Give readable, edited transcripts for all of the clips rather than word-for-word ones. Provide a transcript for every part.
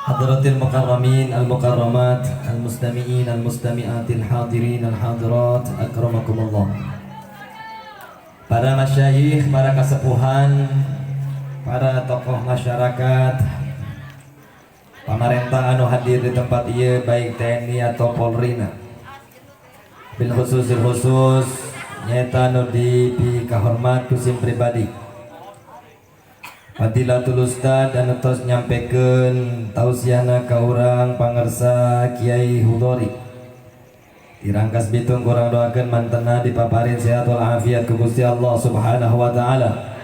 Hadratil mukarramin al-mukarramat al-mustami'in al-mustami'atil hadirin al-hadirat akramakumullah. Para masyayikh, para kasepuhan, para tokoh masyarakat, pamarentah anu hadir di tempat ieu baik TNI atau Polri bil khusus nyata anu dipikahormat kusim pribadi Fadilatul Ustad dan tos nyampekeun tausiahna ka urang pangersa Kiai Hudori. Dirangkas bitung kurang doakeun mantena dipaparin sehat wal afiat ku Gusti Allah Subhanahu wa taala.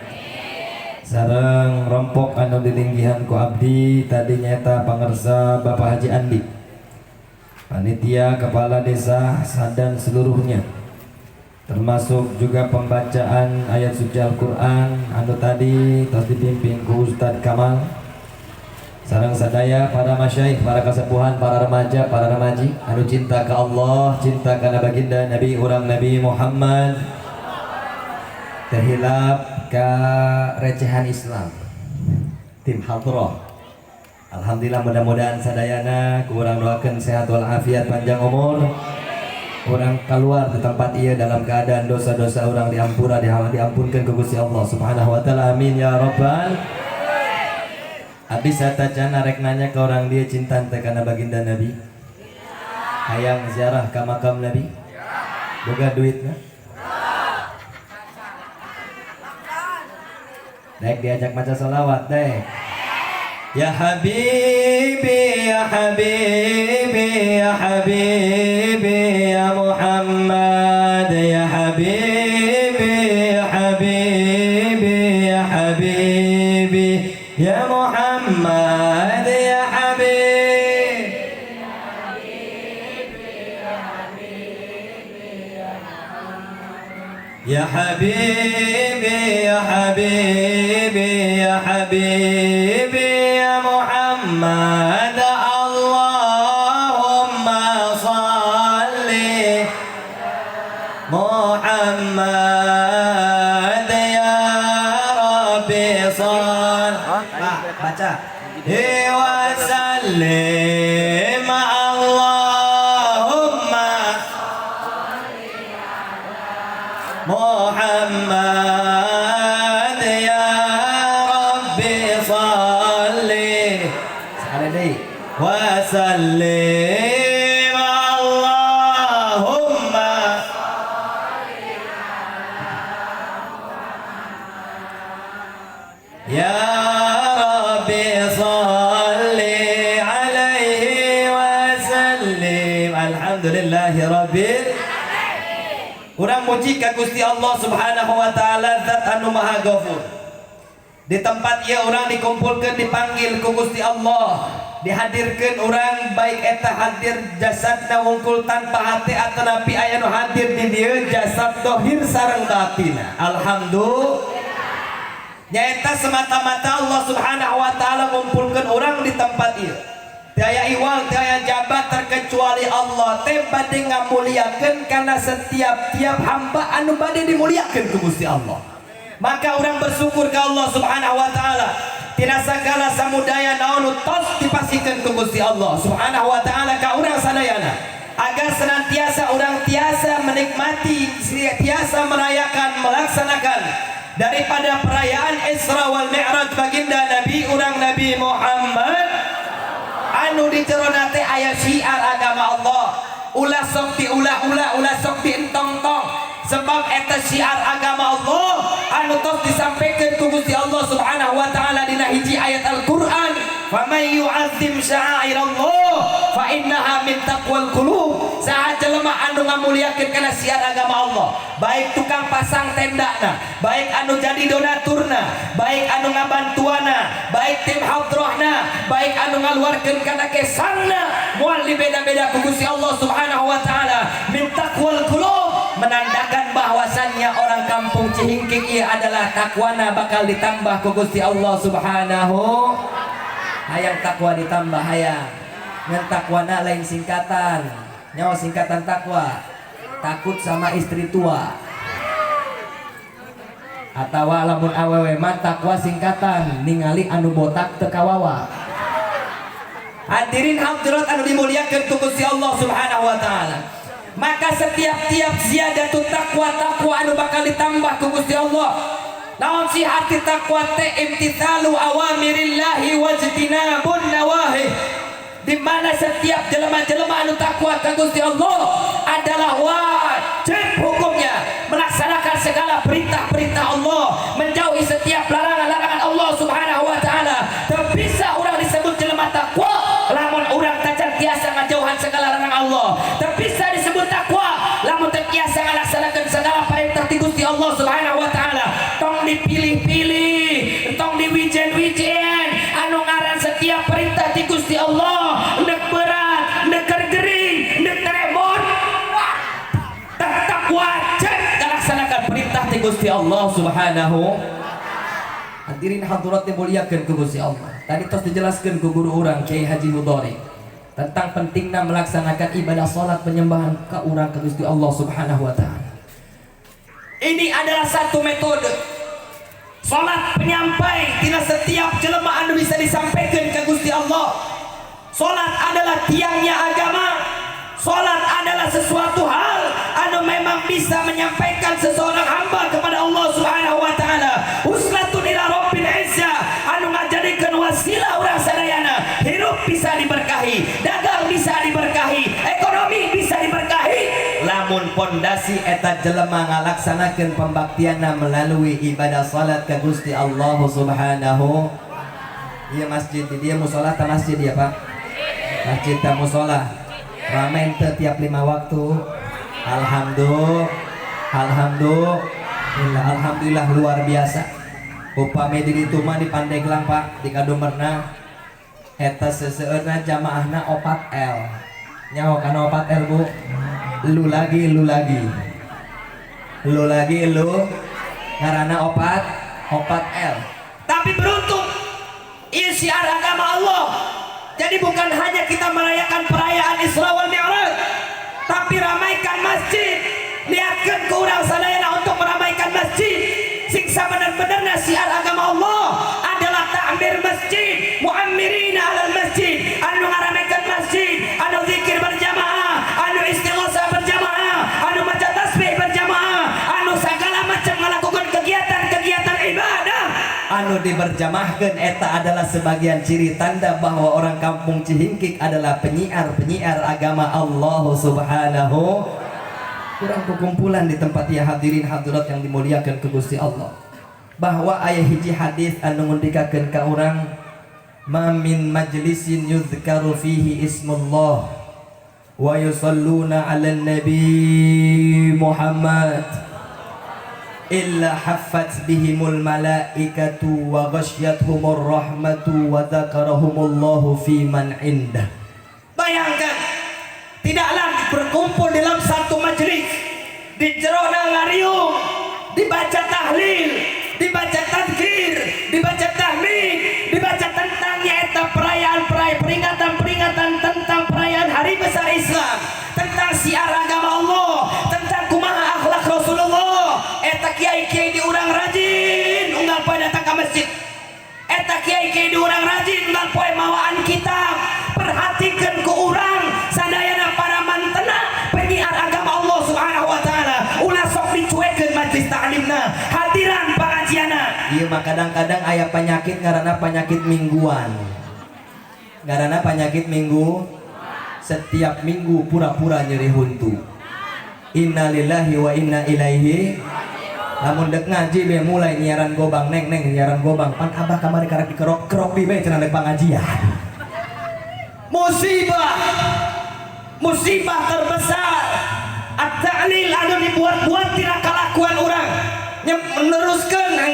Sareng rompok anu dilinggihan ku abdi tadi nyata pangersa Bapak Haji Andi. Panitia kepala desa Sadan seluruhnya. Termasuk juga pembacaan ayat suci Al-Quran anu tadi tos dipimpin ku Ustadz Kamal. Sareng sadaya para masyayikh, para kasepuhan, para remaja, para remaji anu cinta ka Allah, cinta kana baginda Nabi urang Nabi Muhammad, tehilap ka recehan Islam. Tim Hadroh, alhamdulillah mudah-mudahan sadayana kurang doakeun sehat wal afiat panjang umur. Orang keluar di tempat ia dalam keadaan dosa-dosa orang diampunkan ke Gusti Allah Subhanahu wa taala. Amin ya rabbal. Abis satacana rek nanya ke orang dia cinta teh kana baginda Nabi. Hayang ziarah ka makam Nabi. Boga duitna? Naik diajak maca selawat deh. Ya Habibi, ya Habibi, ya Habibi, ya Muhammad, ya Habibi, ya Habibi, ya Habibi, ya Muhammad, ya Habibi, ya Habibi, ya Habibi, ya Habibi. Muhammad Allahumma salli Muhammad ya Rabbi salli baca wa sallim Allahumma Muhammad ya Rabbi salli wa sallim Allahumma ya Rabbi salli alaihi wa sallim. Alhamdulillahi rabbil urang muji ka Gusti Allah Subhanahu wa taala zat anu maha ghafur. Di tempat ieu urang dikumpulkeun dipanggil ku Gusti Allah, dihadirkan orang baik eta hadir jasadna wungkul tanpa hati atau napi aya nu hadir di dieu jasad dohir sareng batina. Alhamdulillah. Nyaeta semata-mata Allah Subhanahu wa taala ngumpulkeun orang di tempat ieu. Daya iwal, daya jabat terkecuali Allah teh bade ngamuliakeun kana setiap-tiap hamba anu bade dimuliakeun ku Gusti Allah. Maka orang bersyukur ke Allah Subhanahu wa taala. Tina sagala samudaya naon tos dipasikeun ku Gusti Allah Subhanahu wa taala ka urang sadayana agar senantiasa urang tiasa menikmati, tiasa merayakan, melaksanakan daripada perayaan Isra wal Mi'raj baginda Nabi urang Nabi Muhammad anu di jerona teh aya syiar agama Allah. Ulah sok diulah-ulah, ulah sok dientong-tong, sebab eta syiar agama Allah anu tos disampaikan ku Gusti Allah Subhanahu wa taala dina hiji ayat Al-Qur'an, "Faman yu'azzim sya'airallah fa innaha min taqwal qulub." Saha jelema anu ngamuliakeun kana syiar agama Allah, baik tukang pasang tendana, baik anu jadi donaturna, baik anu ngabantuana, baik tim hadrohna, baik anu ngaluarkeun kana kesangna, moal dibeda-beda ku Gusti Allah Subhanahu wa taala min taqwal qulub, menandakan bahwasannya orang kampung Cihingking ia adalah takwana bakal ditambah ku Gusti Allah Subhanahu. Hayang takwa ditambah hayang. Ngan takwana lain singkatan. Nyawa singkatan takwa. Takut sama istri tua. atawa lamun awewe mah takwa singkatan ningali anu botak teu kawawa. Hadirin hadirat anu dimuliakeun ku Gusti Allah Subhanahu wa taala. Maka setiap-tiap ziyadatut takwa anu bakal ditambah ku Gusti Allah. Naon si arti takwa teh imtithalu awamirillahi wajtinabun nawahi. Di mana setiap jelema-jelema anu takwa ka Gusti Allah adalah wajib hukumnya melaksanakan segala perintah-perintah Allah, menjauhi setiap larangan-larangan Allah Subhanahu wa taala. Teu bisa urang disebut jelema takwa lamun urang tacan tiasa ngajauhan segala larangan Allah. Teu bisa disebut takwa lamun teu tiasa ngalaksanakeun segala perintah ti Gusti Allah Subhanahu wa taala. Tong dipilih-pilih, tong diwijen-wijen anu ngaran setiap perintah ti Gusti Allah neuk berat, neuk gering, neuk remot tetap wajib ngalaksanakan perintah ti Gusti Allah Subhanahu. Hadirin hadirat dimuliakeun ku Gusti Allah. Tadi tos dijelaskeun ku guru urang Kiai Haji Hudori tentang pentingnya melaksanakan ibadah salat penyembahan ka urang ka Gusti Allah Subhanahu wa taala. Ini adalah satu metode salat penyampai tina setiap jelema anu bisa disampaikan ke Gusti Allah. Salat adalah tiangnya agama. Salat adalah sesuatu hal anu memang bisa menyampaikan seseorang hamba kepada Allah Subhanahu wa taala. Uslatun ila rabbil izzah anu ngajadikeun wasilah urang sadayana hirup bisa diberkahi, dagang bisa diberkahi, ekonomi bisa diberkahi lamun pondasi eta jelema ngalaksanakeun pembaktianna melalui ibadah salat ka Gusti Allah Subhanahu. Ieu masjid di dia mushola ta masjid ya Pak? Masjid ta mushola. Ramen teu tiap 5 waktu. Alhamdulillah luar biasa. Upami di ditu mah di Pandeglang Pak, di Kadumerna eta seseueurna jamaahna 4L. Nyaho kana 4L Bu. Lu lagi ngaranna 4L. Tapi beruntung ieu syiar agama Allah. Jadi bukan hanya kita merayakan perayaan Isra wal Mi'raj, tapi ramaikan masjid. Lihatkeun ku urang sadayana untuk meramaikan masjid. Sing sabener-benerna syiar agama Allah adalah ta'mir masjid, mu'ammirina 'alal masjid, anu ngaramaikan masjid, anu zikir berjamaah, anu istighosah berjamaah, anu maca tasbih berjamaah, anu segala macam melakukan kegiatan-kegiatan ibadah anu diberjamahkeun. Eta adalah sebagian ciri tanda bahwa orang kampung Cihingkik adalah penyiar agama Allah Subhanahu. Kurang kumpulan di tempat ya hadirin hadirat yang dimuliakan ke Gusti Allah, bahwa ayah hiji hadis anu ngundikakeun ka urang, ma min majlisin yuzkaru fihi ismullah wa yusalluna 'alan nabi Muhammad illa haffat bihimul malaikatu wa ghasyyathumur rahmatu wa dzakarahumullahu fi man indah. Bayangkan, tidaklah berkumpul dalam satu majelis, di jerona ngariung, dibaca tahlil, dibaca tadzkir, dibaca tahmid, dibaca tentang eta peringatan-peringatan tentang perayaan hari besar Islam, tentang syiar agama Allah, tentang kumaha akhlak Rasulullah. Eta kiai-kiai di urang rajin unggal poe datang ke masjid. Eta kiai-kiai di urang rajin unggal poe mawaan kitab. Perhatikan ku urang sadayana para mantena penyiar agama Allah Subhanahu wa taala. Ulah sok dicuekeun majlis ta'limna, hadiran pengajianna. Ieu mah kadang-kadang aya penyakit ngaranna penyakit mingguan. Ngaranna penyakit minggu. Setiap minggu pura-pura nyeri huntu. Innalillahi wa inna ilaihi. Lamun dek ngaji be mulai nyiaran gobang neng nyiaran gobang pan abah kamari karek dikerok-kerok di be cenah dek pangajian. Musibah terbesar at-ta'lil anu dibuat-buat tina kalakuan urang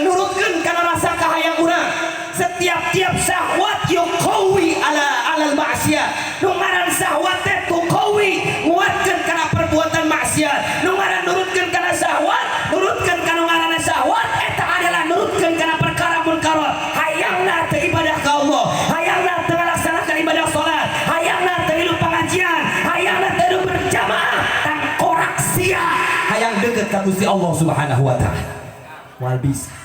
nurutkeun kana rasa kahayang urang. Setiap syahwat yuqawi alal maksiat. Nu ngaran syahwat teh tuqawi nguatkeun kana perbuatan maksiat. Nu ngaran nurutkeun kana syahwat, nurutkeun kana ngaranna syahwat eta adalah nurutkeun kana perkara munkarat. Hayangna teu ibadah ka Allah, hayangna teu ngalaksanakeun ibadah salat, hayangna teu hidup pengajian, hayangna teu hidup berjamaah, tang korak sia hayang deukeut ka Gusti Allah Subhanahu wa taala. Moal bisa.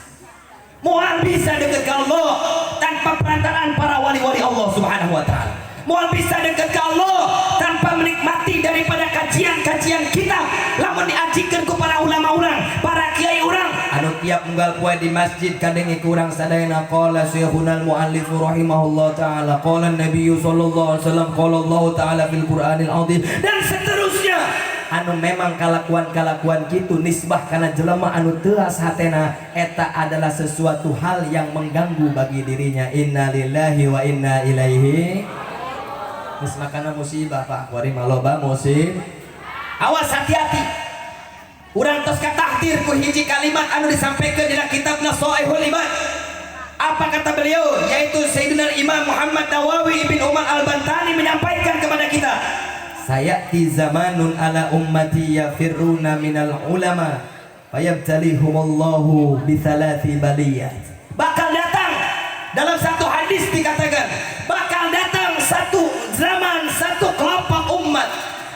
Moal bisa dekat ke Allah tanpa perantaraan para wali-wali Allah Subhanahu wa taala. Moal bisa dekat ke Allah tanpa menikmati daripada kajian-kajian kitab lamun diajikan ku para ulama urang, para kiai urang anu tiap unggal poe di masjid kadengi kurang sadayana qala syekhunal muallif rahimahullah taala qala nabiyyu sallallahu alaihi wasallam qala Allah taala fil Qur'anil azim dan seterusnya anu memang kalakuan-kalakuan kitu nisbah kana jelema anu teuas hatena eta adalah sesuatu hal yang mengganggu bagi dirinya. Innalillahi wa inna ilaihi. Geus makana musibah Pak kuari maloba musib. Awas hati-hati. Urang tos katahdir ku hiji kalimat anu disampaikan dina kitabna Shaihul Iman. Apa kata beliau? Yaitu Sayyidina Imam Muhammad Nawawi bin Umar Al-Bantani menyampaikan kepada kita, sayati zamanun ala ummati yafirruna minal ulama fayabtalihumullahu bithalathi baliyat. Bakal datang dalam satu hadis dikatakan bakal datang satu zaman satu kelompok umat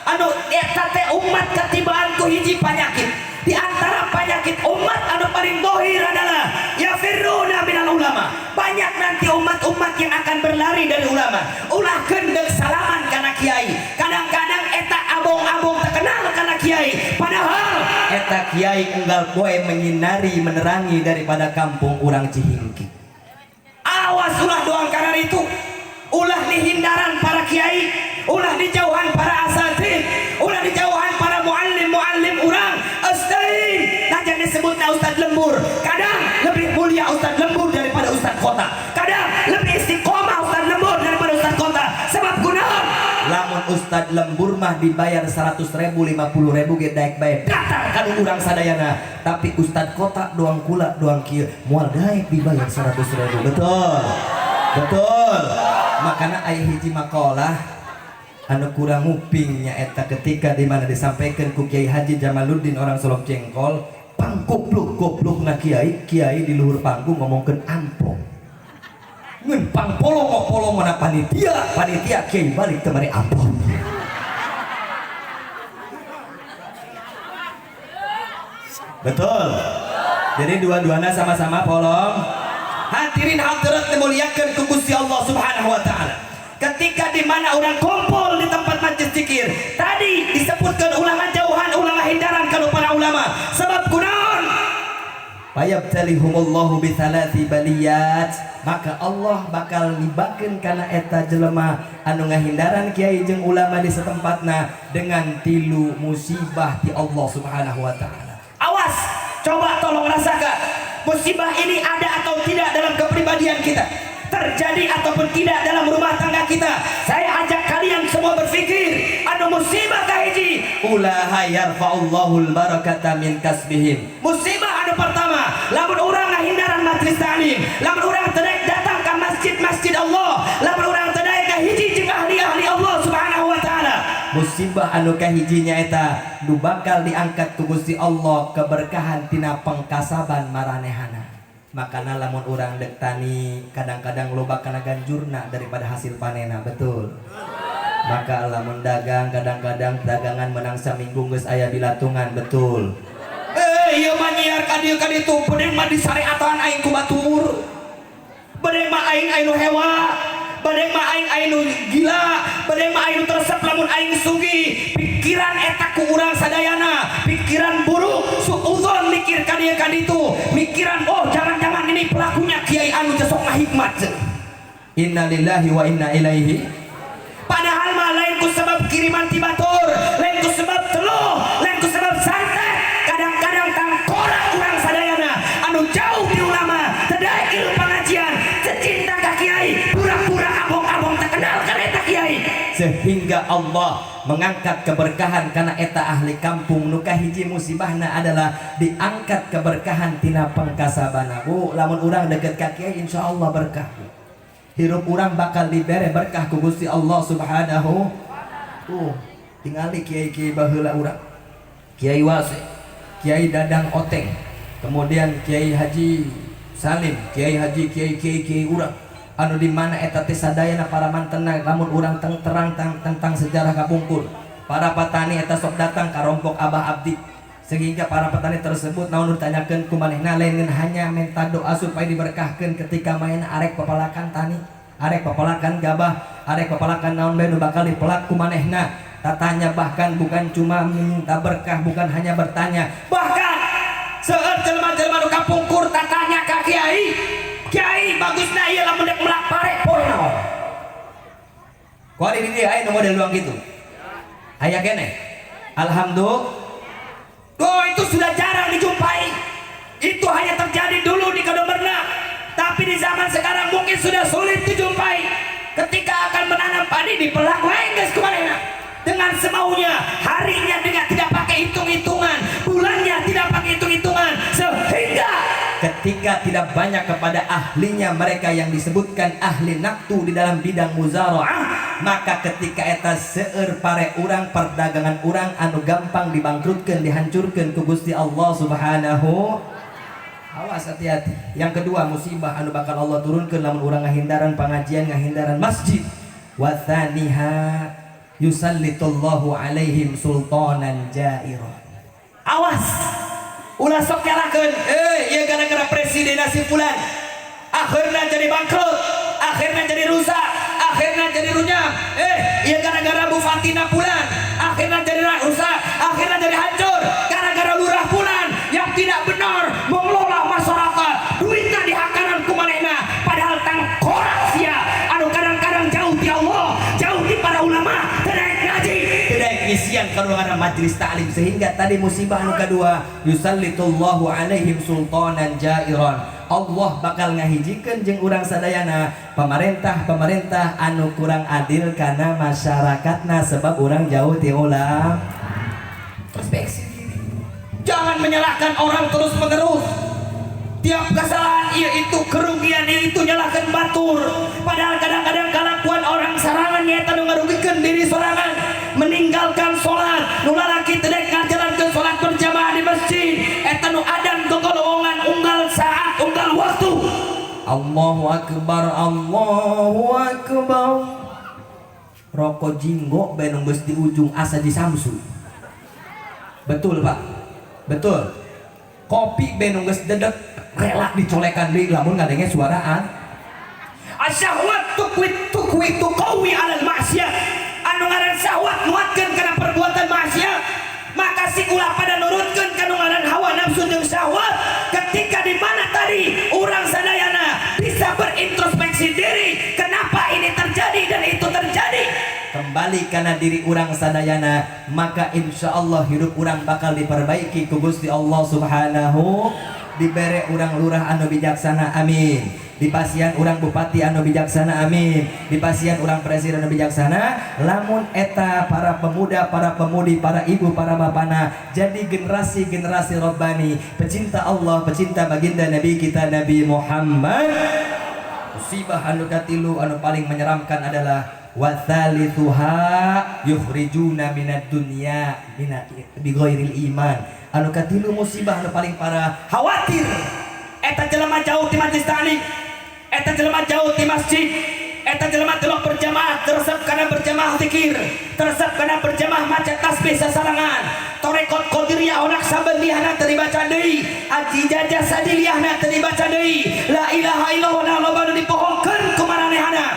anu eta teh umat katibaan ku hiji panyakit. Di antara penyakit umat anu paling dohir adalah yafirruna minal ulama. Banyak nanti umat-umat yang akan berlari dari ulama. Ulah kendeng salaman kana kiai. Kadang-kadang eta abong-abong terkenal kana kiai. Padahal eta kiai unggal poe menyinari menerangi daripada kampung urang Cihingki. Awas ulah doang karena itu. Ulah dihindaran para kiai, ulah dijauhan para asatid, ulah dijauhan para muallim urang. Astain, najan disebutna ustad lembur. Kadang lebih mulia ustad lembur daripada ustad kota. Kadang lebih istiqomah ustad lembur daripada ustad kota. Sebab kunaon? Lamun ustad lembur mah dibayar 100.000 50.000 ge daek bae datar ka urang sadayana. Tapi ustad kota doang kula doang kieu moal daek dibayar 100.000. Betul. Betul. Makanya aya hiji makalah anu kurang ngupingnya eta ketika dimana disampaikan ku Kiai Haji Jamaluddin orang Solok Cengkol panggoblok na kiai di luhur panggung ngomongkeun ampong ngeun pangpolong mana panitia kiai balik kemari ampong. Betul. Jadi dua-duanya sama-sama polong. Hadirin hadirat dimuliakan ku Gusti Allah Subhanahu wa taala. Ketika di mana orang kumpul di tempat majelis zikir, tadi disebutkan ulama jauhan, ulama hindaran kalau para ulama. Sebab kunaon? Fayabtalihumullahu bithalathi baliyat. Maka Allah bakal nibakeun kana eta jelema anu ngahindaran kiai jeung ulama di setempatna dengan 3 musibah di Allah Subhanahu wa taala. Awas, coba tolong rasakan. Musibah ini ada atau tidak dalam kepribadian kita, terjadi ataupun tidak dalam rumah tangga kita. Saya ajak kalian semua berpikir, ada musibah kahiji ulaha yarfa'ullahul barakata min kasbihim. Musibah anu pertama, lamun urang ngahindaran majelis taklim, lamun urang teu datang ke masjid Allah, lamun urang teu ka hiji jeung ahli-ahli Allah Subhanahu wa taala. Musibah anu kahijinya eta nu bakal diangkat ku Gusti Allah keberkahan tina pengkasaban maranehana. Makana lamun urang dek tani kadang-kadang loba kana ganjurna daripada hasil panena. Betul. Maka lamun dagang kadang-kadang dagangan menang saminggu geus aya bilatungan. Betul. Ieu mah nyiar ka dieu ka ditu beudeng mah disareatan aing ku batur. Beudeng mah aing anu hewa. Badeng mah aing nu gila, badeng mah aing nu tersep lamun aing sugi. Pikiran eta ku urang sadayana, pikiran buruk, suudzon mikir ka dieu ka ditu, mikiran oh jangan-jangan ini pelakunya kiai anu sok ngahikmat. Innalillahi wa inna ilaihi. Padahal mah lain ku sebab kiriman ti batur, lain ku sebab teluh, lain ku sebab santet. Kadang-kadang tangkorak urang sadayana anu jauh di ulama, teu daek ilmu pengajian, cinta ka kiai, pura-pura abong-abong terkenal karena eta kiai. Sehingga Allah mengangkat keberkahan karena eta ahli kampung. Nu kahiji musibahna adalah diangkat keberkahan tina pangkasabana. Bu, lamun urang deket ka kiai insyaallah berkah. Hirup urang bakal dibere berkah ku Gusti Allah Subhanahu. Tingali kiai-kiai baheula urang. Kiai Wase, Kiai Dadang Oteng, kemudian Kiai Haji Salim, Kiai Haji Kiai urang anu di mana eta teh sadayana para mantena lamun urang terang tentang sejarah kapungkur. Para patani eta sok datang ka rompok Abah Abdi. Sehingga para petani tersebut naon ditanyakeun ku manehna lain hanya minta doa supaya diberkahkan ketika main arek pepalakan tani, arek pepalakan gabah, arek pepalakan naon bae nu bakal dipelak ku manehna. Tatanya bahkan bukan cuma minta berkah, bukan hanya bertanya, bahkan seueur jelema-jelema nu kapungkur tatanya ka kiai, kiai bagusna ieu lamun dek melak pare poe naon. Ku ari di dieu aya nu model luang kitu. Aya keneh. Alhamdulillah. Oh, itu sudah jarang dijumpai. Itu hanya terjadi dulu di Kadomerna. Tapi di zaman sekarang mungkin sudah sulit dijumpai. Ketika akan menanam padi di pelak geus kumanehna. Dengan semaunya, harinya dengan tidak pakai hitung-hitungan, bulannya tidak pakai hitung-hitungan, sehingga ketika tidak banyak kepada ahlinya mereka yang disebutkan ahli naktu di dalam bidang muzaraah, maka ketika eta seueur pare urang perdagangan urang anu gampang dibangkrutkeun dihancurkeun ku Gusti Allah Subhanahu. Awas hati-hati. Yang kedua musibah anu bakal Allah turunkeun lamun urang ngahindaran pengajian, ngahindaran masjid. Wa tsaniha yusallitullahu alaihim sultanan jairan. Awas. Ulah sok nyalakeun, ieu gara-gara presidenasi fulan. Akhirna jadi bangkrut, akhirna jadi rusak, akhirnya jadi runyam. Ieu gara-gara bufatina fulan, akhirnya jadi rusak, akhirnya jadi hancur gara-gara lurah fulan yang tidak benar mengelola masyarakat. Duitnya dihakaran ku manehna padahal tangkorak sia anu kadang-kadang jauh di Allah, jauh di para ulama, tidak ngaji, tidak ngisian karuana majelis taklim. Sehingga tadi musibah anu kedua, yusallitullahu alaihim sultanan jairan. Allah bakal ngahijikeun jeung urang sadayana pemerintah anu kurang adil kana masyarakatna sebab urang jauh ti ulah. Introspeksi diri. Jangan menyalahkan orang terus-menerus. Tiap kesalahan itu kerugian itu nyalahkan batur. Padahal kadang-kadang kalakuan orang sarangan nyata nu ngarugikeun diri sorangan, meninggalkan sholat, nu lalaki teu dek ngajalankeun sholat berjamaah di masjid, eta nu adan gogolongan unggal saat, unggal waktu. Allahu akbar, Allahu akbar. Rokok jinggo bae nu geus di ujung asa di Samsu. Betul, Pak. Betul. Kopi bae nu geus dedeg rela dicolekan deui lamun ngadenge suaraan. Asyahwat tukwi tuqawi alal maksiat. Anu ngaran syahwat nuatkeun kana perbuatan maksiat, maka si ulah pada nurutkeun kana ngaran hawa nafsu jeung syahwat. Ketika di mana tadi urang sadayana bisa berintrospeksi diri, kenapa ini terjadi dan itu terjadi, kembali karena diri urang sadayana, maka insya Allah hidup urang bakal diperbaiki ku Gusti Allah Subhanahu. Dibere urang lurah anu bijaksana, amin. Dipasian urang bupati anu bijaksana, amin. Dipasian urang presiden anu bijaksana. Lamun eta para pemuda, para pemudi, para ibu, para bapana jadi generasi-generasi Rabbani, pecinta Allah, pecinta baginda Nabi kita Nabi Muhammad. Musibah anu katilu anu paling menyeramkan adalah wathalithuha yukhrijuna minad dunya bi ghairil iman. Anu katilu musibah anu paling parah, khawatir eta jelema jauh ti majelis taklim, eta jelema jauh ti masjid, eta jelema telok berjamaah, tersep kana berjamaah zikir, tersep kana berjamaah maca tasbih sasarangan, torekot qadiriyah onak sabendihna teu dibaca deui, aji jajah sadiliyahna teu dibaca deui, la ilaha illallah na loba nu dipohokeun ku maranehana.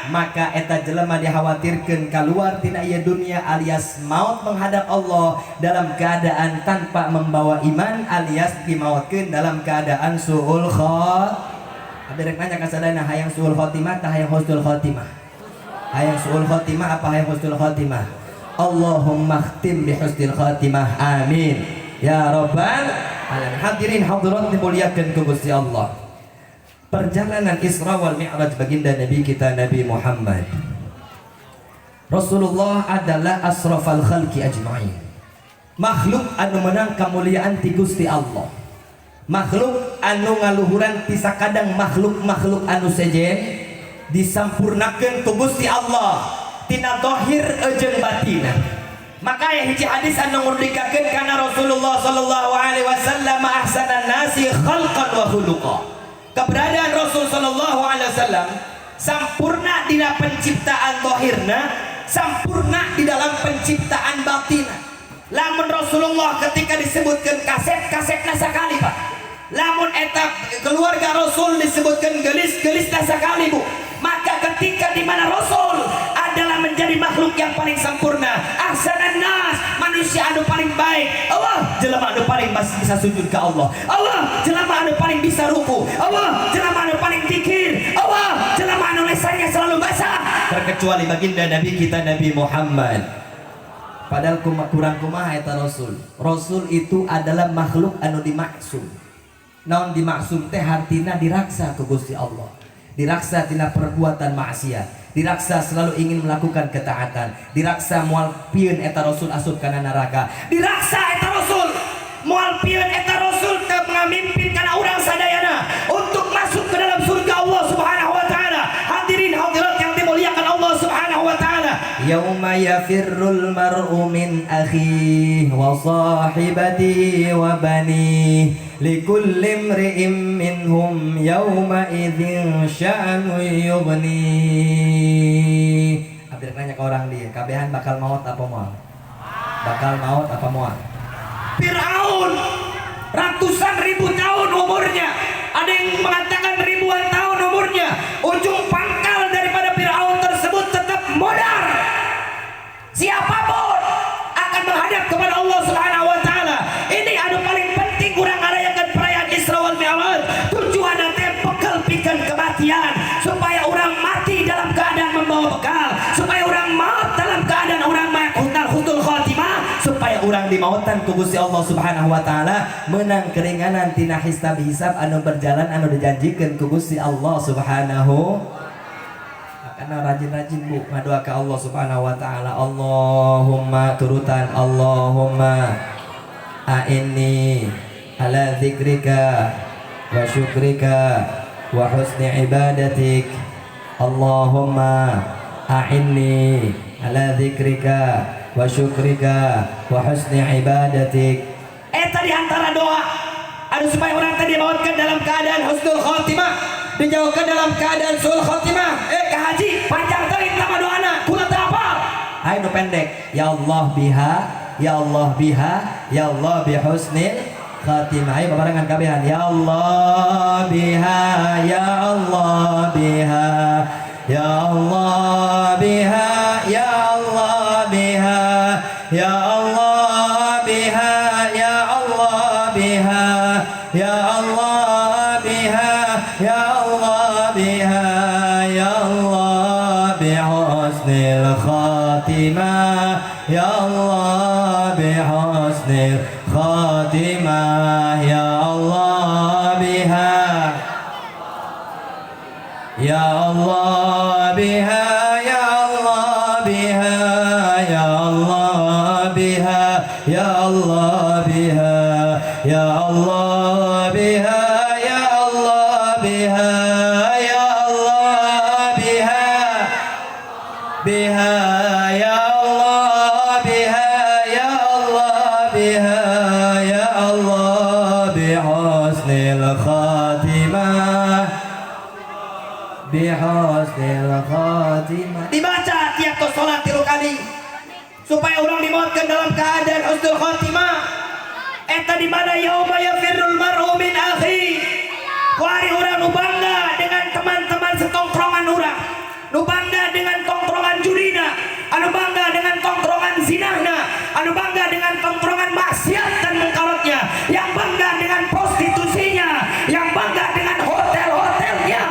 Maka eta jelema dikhawatirkeun keluar tina ieu dunia alias maut menghadap Allah dalam keadaan tanpa membawa iman alias dimautkeun dalam keadaan suul khotimah. Ada rek nanya ka sadayana hayang suul khotimah tah hayang husnul khotimah? Hayang suul khotimah apa hayang husnul khotimah? Allahumma khtim bi husnil khotimah, amin ya rabbal alamin. Hadirin hadirat dimuliakeun ku Gusti Allah. Perjalanan Isra wal Mi'raj baginda Nabi kita Nabi Muhammad. Rasulullah adalah asrafal khalqi ajma'in. Makhluk anu menang kemuliaan ti Gusti Allah. Makhluk anu ngaluhuran ti sakadang makhluk-makhluk anu sejen disampurnakeun ku Gusti Allah tina zahir jeung batina. Maka ya hiji hadis anu ngurdikakeun kana Rasulullah sallallahu alaihi wasallam ahsanan nasi khalqan wa khuluqa. Keberadaan Rasul sallallahu alaihi wasallam sampurna di dalam penciptaan zahirna, sampurna di dalam penciptaan batina. Lamun Rasulullah ketika disebutkan kaset sakali Pak. Lamun eta keluarga Rasul disebutkan gelis sakali Bu. Maka ketika di mana Rasul adalah menjadi makhluk yang paling sempurna, ahsanan nas, manusia anu paling baik, Allah jelema anu paling bisa sujud ke Allah, Allah jelema anu paling bisa ruku, Allah jelema anu paling zikir, Allah jelema anu lesannya selalu basah, terkecuali baginda Nabi kita Nabi Muhammad. Padahal kurang kumaha eta Rasul. Rasul itu adalah makhluk anu dimaksum. Naon dimaksum teh hartina diraksa ke Gusti Allah. Diraksa tina perbuatan maksiat, diraksa selalu ingin melakukan ketaatan, diraksa moal pieun eta Rasul asup kana neraka, diraksa eta Rasul moal pieun eta Rasul teu ngamimpin kana urang sadayana untuk masuk ke dalam surga Allah Subhanahu wa taala. Hadirin hadirat yang dimuliakan Allah Subhanahu wa taala. Yauma yafirrul mar'u min akhihi wa sahibatihi wa banihi likulli imri'in minhum yawma idzin sya'nu yughni. Abdi nanya ke orang dia, kabehan bakal maut apa moal? Bakal maut apa moal? Firaun ratusan ribu tahun umurnya, ada yang mengatakan ribuan tahun umurnya. Ujung pangkal daripada Firaun tersebut tetap modal. Siapapun akan menghadap kepada Allah Subhanahu wa taala. Ini anu paling penting kurang ngarayakeun perayaan Isra wal Mi'raj. Tujuanna teh bekal pikeun kematian supaya orang mati dalam keadaan membawa bekal, supaya orang maut dalam keadaan orang husnul khatimah, supaya orang dimautan ku Gusti Allah Subhanahu wa taala menang keringanan tina hisab anu berjalan anu dijanjikeun ku Gusti Allah Subhanahu. Karena rajin-rajin Bu ngadua ke Allah Subhanahu wa taala. Allahumma turutan, Allahumma a'inni ala dzikrika wa syukrika wa husni ibadatik. Allahumma a'inni ala dzikrika wa syukrika wa husni ibadatik. Eta di antara doa anu supaya orang tadi dimautkan dalam keadaan husnul khatimah, dijauhkan dalam keadaan sul khatimah. Ke haji panjang teuing nama doana kula teu hafal. Hai nu pendek, ya Allah biha, ya Allah biha, ya Allah bi husnil khatimah. Ayo barengan kabehan, ya Allah biha, ya Allah biha, ya Allah biha, ya Allah biha, ya Allah biha, ya Allah biha, ya Allah biha, ya Allah biha, ya Allah bi husnil khatimah, ya Allah bi husnil khatimah, ya Allah biha, ya Allah biha, ya Allah biha, ya Allah biha, ya Allah biha, ya Allah biha, ya Allah biha, ya Allah biha, biha, ya Allah biha, ya Allah biha, ya Allah bi husnil khatimah, bi husnil khatimah. Dibaca tiap salat 3 kali supaya orang dimautkan dalam keadaan husnul khatimah. Eta di mana yauma yafirrul mar'u min akhi. Kuari orang nu bangga dengan teman-teman setongkrongan orang, nu bangga dengan tongkrongan judina, anu bangga dengan tongkrongan zinahna, anu bangga dengan tongkrongan maksiat dan mungkarotnya, yang bangga dengan prostitusinya, yang bangga dengan hotel-hotelnya.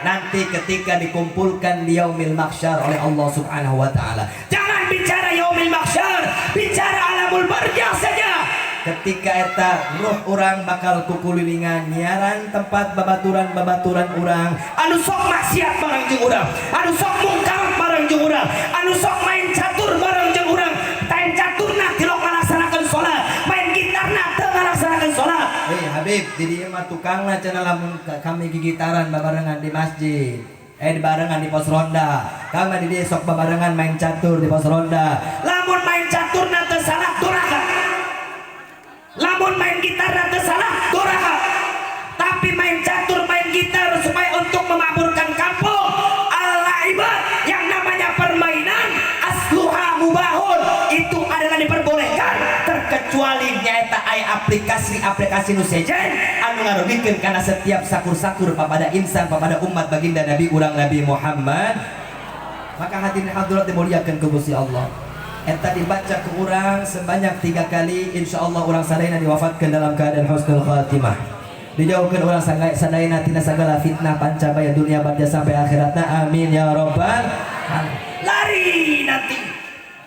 Nanti ketika dikumpulkan di yaumil mahsyar oleh Allah Subhanahu wa taala, jangan bicara yaumil mahsyar, bicara alamul barzakh saja. Ketika eta ruh orang bakal kukulilingan nyiaran tempat babaturan orang anu sok maksiat bareng jeung urang, anu sok mungkar bareng jeung urang, anu sok main catur bareng jeung urang. Main caturna tilok ngalaksanakeun salat, main gitarna teu ngalaksanakeun salat. Habib di dieu mah tukangna cenah lamun kami gigitaran babarengan di masjid. Di barengan di pos ronda. Kami di dieu sok babarengan main catur di pos ronda. Lamun main caturna teu salah durhaka. Lamun main gitar teu salah durhaka. Tapi main catur, main gitar supaya untuk memakmurkan kampung, al-la'ibat yang namanya permainan asluha mubahun, itu adalah diperbolehkan aplikasi nu sejen anu ngarugikeun kana setiap sakur-sakur papada insan papada umat baginda Nabi urang Nabi Muhammad. Maka hadirin hadirat dimuliakeun ku Gusti Allah, eta dibaca ke urang sebanyak 3 kali, insyaallah urang sadayana diwafatkeun dalam keadaan husnul khatimah, dijauhkeun urang sadayana tina sagala fitnah pancabaya dunia badya sampai akhiratna, amin ya rabbal alamin. Lari nanti,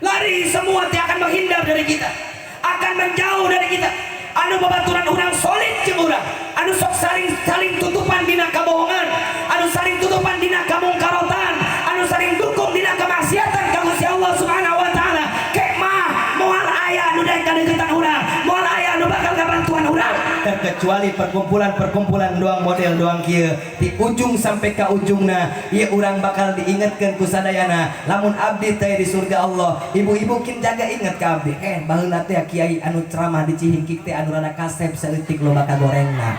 lari semua dia akan menghindar dari kita, akan menjauh dari kita. Anu babaturan urang solid jeung urang, anu sok saling tutupan dina kabohongan, anu saling tutupan dina kamungkarotan, anu saling dukung dina kemaksiatan ka Gusti Allah Subhanahu wa taala. Kemah moal aya anu daek kadeuketan urang, moal aya anu bakal kabantuan urang. Terkecuali perkumpulan doang model doang kieu, di ujung sampai ke ujungna ieu urang bakal diingetkeun ku sadayana, lamun abdi teh di surga Allah, ibu-ibu kin jaga inget ka abdi, baheula teh kiai anu ceramah di Cihingkik teh anu rada kasep saeutik loba kagorengna.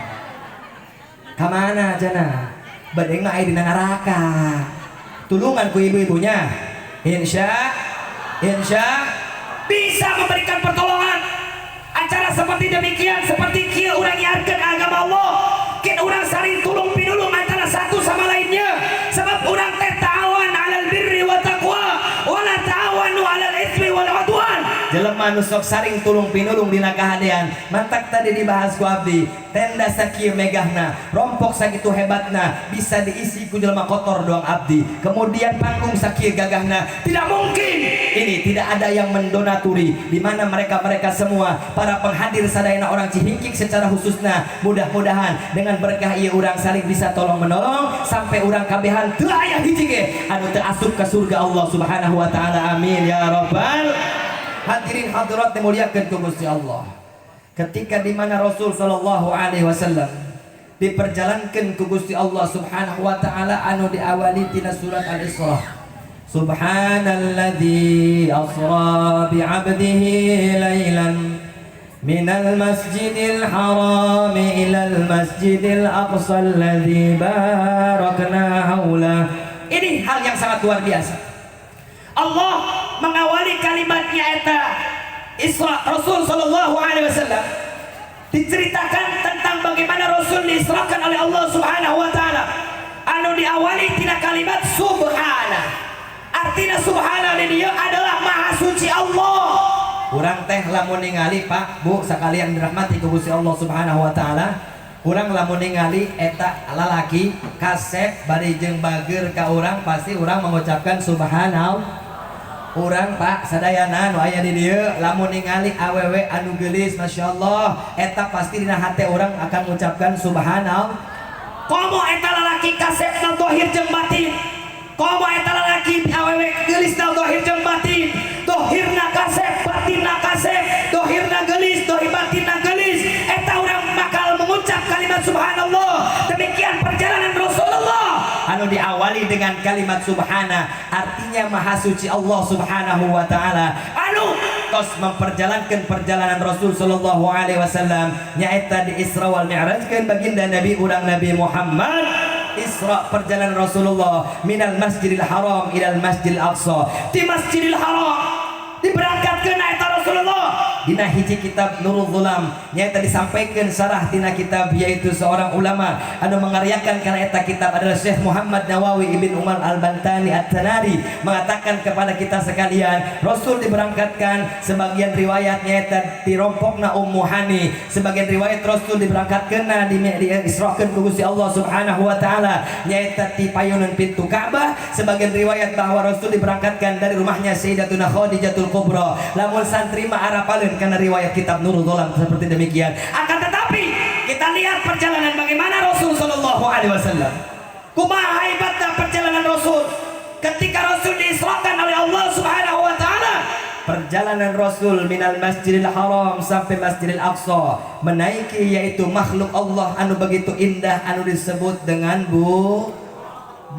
Ka mana cenah? Bade mah aya dina neraka. Tulungan ku ibu-ibunya. Insya bisa memberikan pertolongan. Acara seperti demikian, seperti kieu urang nyiarkeun agama Allah, kin urang saling tulung pinulung antara satu sama lainnya, sebab urang teh ta'awan 'alal birri wa taqwa wa la ta'awanu 'alal itsmi wal 'udwan. Jelema nu sok saring tulung pinulung dina kahadean, mantak tadi dibahas ku abdi, tenda sakieu megahna, rompok sakitu hebatna, bisa diisi ku jelema kotor doang abdi. Kemudian panggung sakieu gagahna, tidak mungkin ini tidak ada yang mendonaturi, di mana mereka semua para penghadir sadayana orang Cihingkik secara khususnya, mudah-mudahan dengan berkah ieu urang saling bisa tolong menolong sampai urang kabehan teu aya hiji ge anu teu asup ka surga Allah Subhanahu wa taala, amin ya rabbal. Hadirin hadirat dimuliakeun ku Gusti Allah, ketika di mana Rasul sallallahu alaihi wasallam diperjalankeun ku Gusti Allah Subhanahu wa taala anu diawali tina surat Al-Isra, Subhanalladzi asra bi 'abdihi lailan minal masjidil haram ilal masjidil aqsa alladzi barakna haula. Ini hal yang sangat luar biasa. Allah mengawali kalimatnya eta Isra, Rasul sallallahu alaihi wasallam diceritakan tentang bagaimana Rasul diisrakan oleh Allah Subhanahu wa taala. Anu diawali tina kalimat subhana. Artinya subhana dia adalah maha suci Allah. Urang teh lamun ningali Pak, Bu, sakalian dirahmati ku Gusti Allah Subhanahu wa taala, urang lamun ningali eta lalaki kasep bari jeung bager ka urang, pasti urang mengucapkan subhanallah. Urang Pak sadayana nu aya di dieu lamun ningali awewe anu geulis masyaallah, eta pasti dina hate urang akan mengucapkan subhanallah. Komo eta lalaki kasep na zahir jeung batin, komo eta lalaki awewe geulis na zahir jeung batin, zahirna kasep batinna kasep, zahirna geulis zahir batinna geulis, eta urang bakal mengucap kalimat subhanallah. Demikian perjalanan Rasulullah anu diawali dengan kalimat subhana, artinya maha suci Allah Subhanahu wa taala, anu tos memperjalankan perjalanan Rasul sallallahu alaihi wasallam nyaeta di Isra wal Mi'rajkeun baginda Nabi urang Nabi Muhammad. Isra perjalanan Rasulullah minal Masjidil Haram ilal Masjidil Aqsa, di Masjidil Haram diberangkatkeun eta Rasulullah dina hiji kitab Nurul Zulam nyaeta disampaikan sarah tina kitab, yaitu seorang ulama anu mengaryakan kana eta kitab adalah Syekh Muhammad Nawawi Ibn Umar Al-Bantani At-Tanari, mengatakan kepada kita sekalian, Rasul diberangkatkan sebagian riwayat nyaeta dirompokna Ummu Hani, sebagian riwayat Rasul diberangkatkeunna di Israkeun ku Gusti Allah Subhanahu wa taala nyaeta ti payuneun pintu Ka'bah, sebagian riwayat bahwa Rasul diberangkatkan dari rumahnya Sayyidatuna Khadijatul Kubra. Lamun santri mah arapaleun karena riwayat kitab Nurul Zulam seperti demikian. Akan tetapi kita lihat perjalanan bagaimana Rasul sallallahu alaihi wasallam. Kumaha hebatnya perjalanan Rasul ketika Rasul diisrakan oleh Allah Subhanahu wa taala. Perjalanan Rasul minal Masjidil Haram sampai Masjidil Aqsa, menaiki yaitu makhluk Allah anu begitu indah anu disebut dengan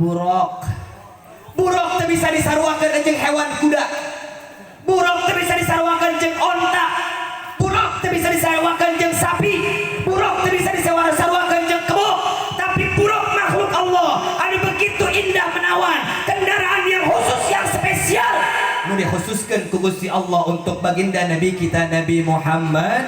buraq. Buraq teu bisa disarwakeun jeung hewan kuda. Buraq teu bisa disarwakeun jeung onta. Buraq teu bisa disarwakeun jeung sapi. Buraq teu bisa disarwakeun jeung kebo. Tapi buraq makhluk Allah anu begitu indah menawan, kendaraan yang khusus yang spesial nu dikhususkeun ku Gusti Allah untuk baginda Nabi kita Nabi Muhammad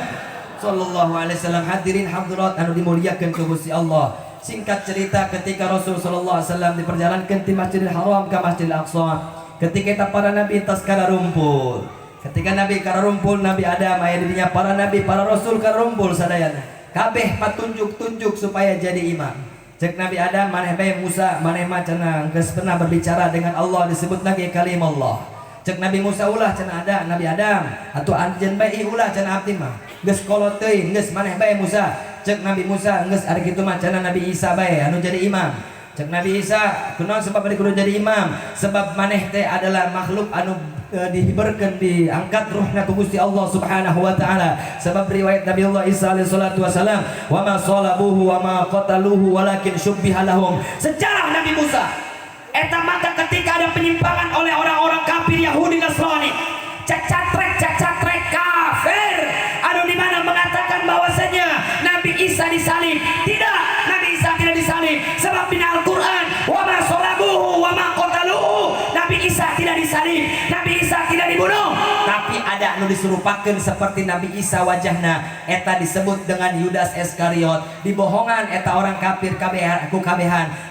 sallallahu alaihi wasallam. Hadirin hadirat anu dimuliakeun ku Gusti Allah. Singkat cerita, ketika Rasul sallallahu alaihi wasallam diperjalankan di Masjidil Haram ke Masjidil Aqsa, ketika para nabi tas kararumpul. Ketika nabi kararumpul, Nabi Adam aya didinya, para nabi para rasul kararumpul sadayana. Kabeh patunjuk-tunjuk supaya jadi imam. Cek Nabi Adam, maneh bae Musa, maneh mah cenah geus pernah berbicara dengan Allah, disebut lagi kalim Allah. Cek Nabi Musa ulah cenah ada Nabi Adam, atuh anjeun bae ulah cenah abdi mah. Geus kolot teuing, geus maneh bae Musa. Cek Nabi Musa, geus ari kitu mah cenah Nabi Isa bae anu jadi imam. Cek Nabi Isa, kunaon sebab bari kudu jadi imam? Sebab maneh teh adalah makhluk anu dihibarkan, diangkat ruhna ku Gusti Allah Subhanahu wa taala. Sebab riwayat Nabi Allah Isa alaihi salatu wasalam, wa ma salabuhu wa ma qataluhu walakin syubbiha lahum. Sejarah Nabi Musa eta maka ketika ada penyimpangan oleh orang-orang kafir Yahudi Nasrani, cacatrek kafir anu di mana mengatakan bahwasanya Nabi Isa disalib. Tidak, Nabi Isa tidak disalib. Sebab di Al-Qur'an, wa ma salabuhu wa ma qataluhu, Nabi Isa tidak disalib, Nabi Isa tidak dibunuh. Tapi ada anu disurupakeun seperti Nabi Isa wajahna, eta disebut dengan Yudas Iskariot. Dibohongan eta orang kafir kabehan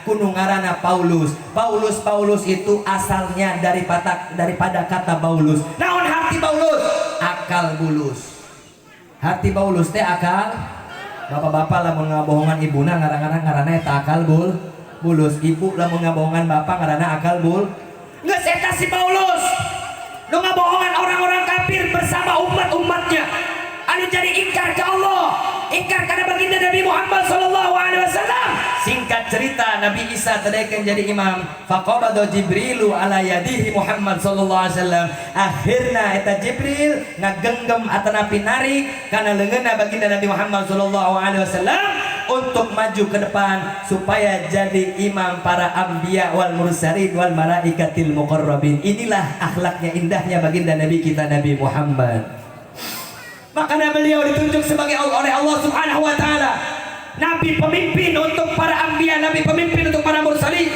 kudu ngaranna Paulus. Paulus itu asalnya daripada kata baulus. Naon arti baulus? Akal bulus. Hati baulus teh akal. Bapak-bapak lamun ngabohongan ibuna ngaranna eta akal bulus. Ibu lamun ngabohongan bapak ngaranna akal geus eta si Paulus nu ngabohongan orang-orang kafir bersama umat-umatnya anu jadi ingkar ke Allah, ingkar kana baginda Nabi Muhammad sallallahu alaihi wasallam. Singkat cerita, Nabi Isa tadaikeun jadi imam, faqabada Jibrilu ala yadihi Muhammad sallallahu alaihi wasallam. Akhirna eta Jibril ngagenggam atanapi narik kana leungeunna baginda Nabi Muhammad sallallahu alaihi wasallam untuk maju ke depan supaya jadi imam para anbiya wal mursalin wal malaikatil muqarrabin. Inilah akhlaknya, indahnya baginda Nabi kita Nabi Muhammad. Makanya beliau ditunjuk sebagai oleh Allah Subhanahu wa taala nabi pemimpin untuk para anbiya, nabi pemimpin untuk para mursalin.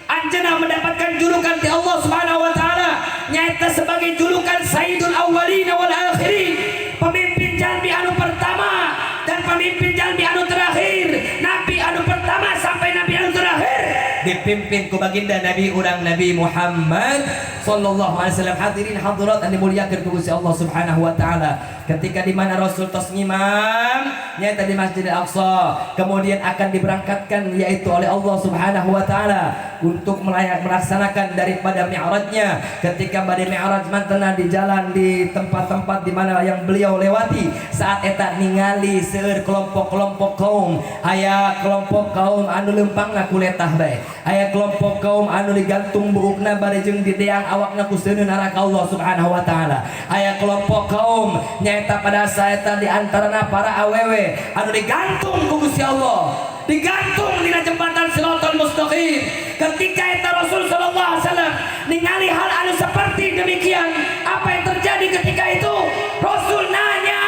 Anjeunna mendapatkan julukan di Allah Subhanahu wa taala nyaeta sebagai julukan Sayyidul Awwalin wal Akhirin, pemimpin jalmi anu pertama dan pemimpin jalmi anu terakhir. Nabi anu pertama sampai nabi anu terakhir dipimpin ku baginda Nabi urang Nabi Muhammad sallallahu alaihi wasallam. Hadirin hadirat yang dimuliakan ku Gusti Allah Subhanahu wa taala, ketika di mana Rasul tos ngimam nyaeta di Masjidil Aqsa, kemudian akan diberangkatkan yaitu oleh Allah Subhanahu wa taala untuk melaksanakan daripada mi'rajnya. Ketika badai mi'raj mantena di jalan di tempat-tempat di mana yang beliau lewati, saat eta ningali seueur kelompok-kelompok kaum, aya kelompok kaum anu leumpangna kuletah bae, aya kelompok kaum anu digantung buukna bari jeung dideang awakna ku seuneun neraka Allah Subhanahu wa taala, aya kelompok kaum nyaeta pada saeta di antarana para awewe anu digantung ku Gusti Allah, digantung dina jembatan Shiratal Mustaqim. Ketika eta Rasul sallallahu alaihi wasallam ningali hal anu seperti demikian, apa yang terjadi ketika itu? Rasul nanya